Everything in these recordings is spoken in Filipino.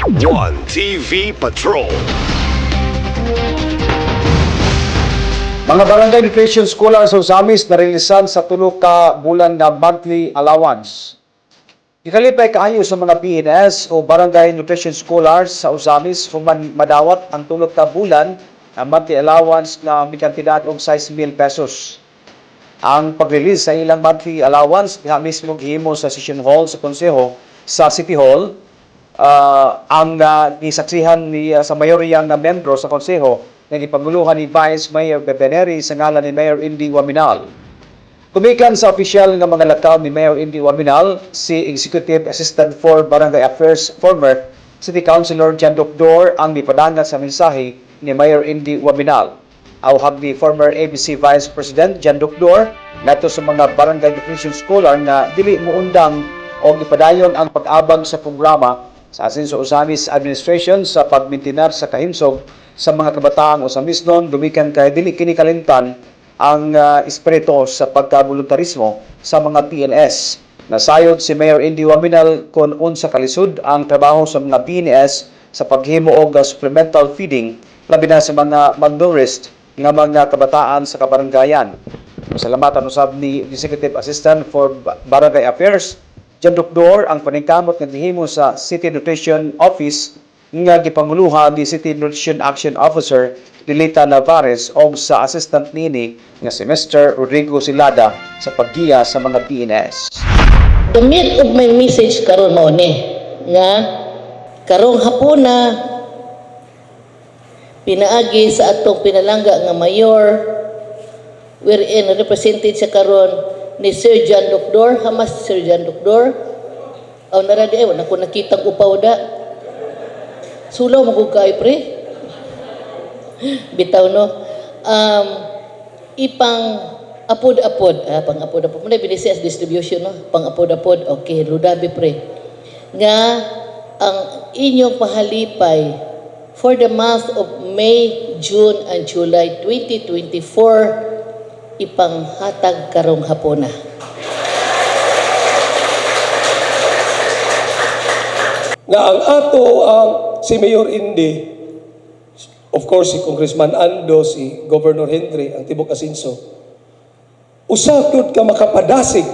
One TV Patrol. Mga barangay nutrition scholars sa Usamis narilisan sa tulo ka bulan na monthly allowance. Ikalipay kaayo sa mga PNS o barangay nutrition scholars sa Usamis kung madawat ang tulo ka bulan na monthly allowance na may kantidad og 6,000 pesos. Ang pag-release sa ilang monthly allowance diha mismo gihimo sa session hall sa konseho sa City Hall. Ang gisaksihan ni sa mayoryang na membro sa konseho na ipaguluhan ni Vice Mayor Bebeneri sa ngalan ni Mayor Indy Waminal. Kumikan sa opisyal ng mga lakaw ni Mayor Indy Waminal, si Executive Assistant for Barangay Affairs former City Councilor Jan Doctor ang nipadanga sa mensahe ni Mayor Indy Waminal. Awhag ni former ABC Vice President Jan Doctor nato sa mga barangay nutrition scholar na dili muundang o ipadayon ang pag-abang sa programa sa asin sa Usamis Administration sa pagmintinar sa kahimsog sa mga kabataang Usamis noon dumikan kay dili kini kalimtan ang espiritu sa pagkaboluntarismo sa mga PNS. Nasayod si Mayor Indy Waminal kung unsa kalisod ang trabaho sa mga PNS sa paghimo og supplemental feeding labi na sa mga malnourished nga mga kabataan sa kabaranggayan. Salamatan usab ni Executive Assistant for Barangay Affairs Jan Doctor ang paningkamot nga gihimo sa City Nutrition Office nga gipanguluhan ni City Nutrition Action Officer Lilita Navarez o sa assistant nini nga si Mr. Rodrigo Silada sa paggiya sa mga PNS. The meat of my message karon mao ni nga karong hapuna pinaagi sa atong pinalangga nga mayor wherein represented sa karon ni Sir Jan Doctor, hamas Sir Jan Doctor. Aw naradi ay wala ko nakitang upaw da. Sulaw magug kay pre. Bitaw no. Ipang apod-apod, pang apod-apod. Muna binisi as distribution no, pang apod-apod. Okay, ludabi pre. Nga ang inyong pahalipay for the month of May, June and July 2024 ipanghatag karong hapuna. Nga ang ato ang si Mayor Indy, of course si Congressman Ando, si Governor Henry, ang Tibok Asinso, usapod ka makapadasig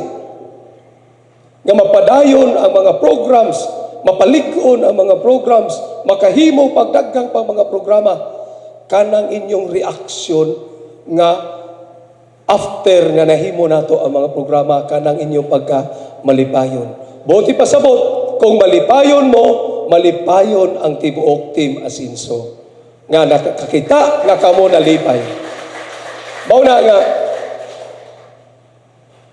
nga mapadayon ang mga programs, mapalig-on ang mga programs, makahimo pagdaggang pang mga programa, kanang inyong reaksyon nga after nga nahimo nato ang mga programa kanang inyong pagka malipayon. Buti pasabot, kung malipayon mo, malipayon ang tibuok Team Asinso. Nga nakakita nga kamo nalipay. Mauna nga,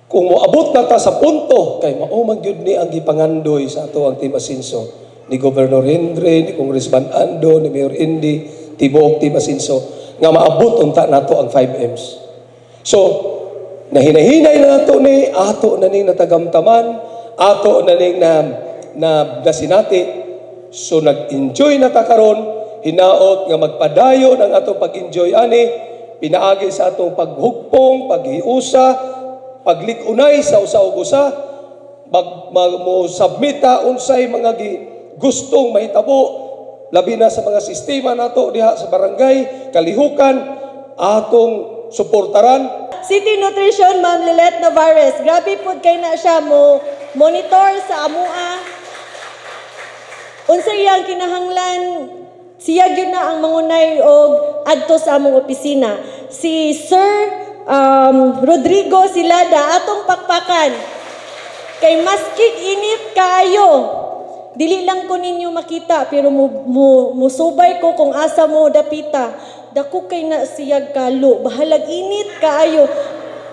kung moabot na ta sa punto, kay maumang yun ni ang gipangandoy sa ato ang Team Asinso, ni Governor Henry, ni Congressman Ando, ni Mayor Indy, tibuok Team Asinso, nga maabot unta nato ang 5Ms. So, nahinahinay na nato ni, ato na ning natagamtaman, ato na ning na nasinati. So, nag-enjoy na ta karon, hinaot nga magpadayon ang atong pag-enjoy ani, pinaagi sa atong paghugpong, paghiusa, paglikunay sa usa-usa, mo submita unsay mga gustong mahitabo, labi na sa mga sistema nato diha sa barangay, kalihukan, atong suportaran. City Nutrition, Ma'am Lilet Navarez. Grabe po kay na siya mo monitor sa amua. Unsa iyang kinahanglan, siya gyud na ang mangunay og adto sa among opisina. Si Sir Rodrigo Silada atong pakpakan. Kay maskig init kaayo. Dili lang ko ninyo makita pero musubay ko kung asa mo dapita. Dako kay na siyag kalo, bahalag init kaayo.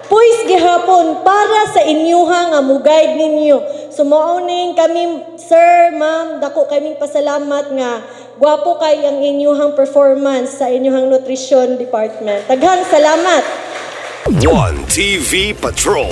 Puis gihapon para sa inyuha nga mo guide ninyo. So mauning kami, sir, ma'am, dako kaming pasalamat nga gwapo kay ang inyuhang performance sa inyuhang nutrition department. Daghang salamat. One TV Patrol.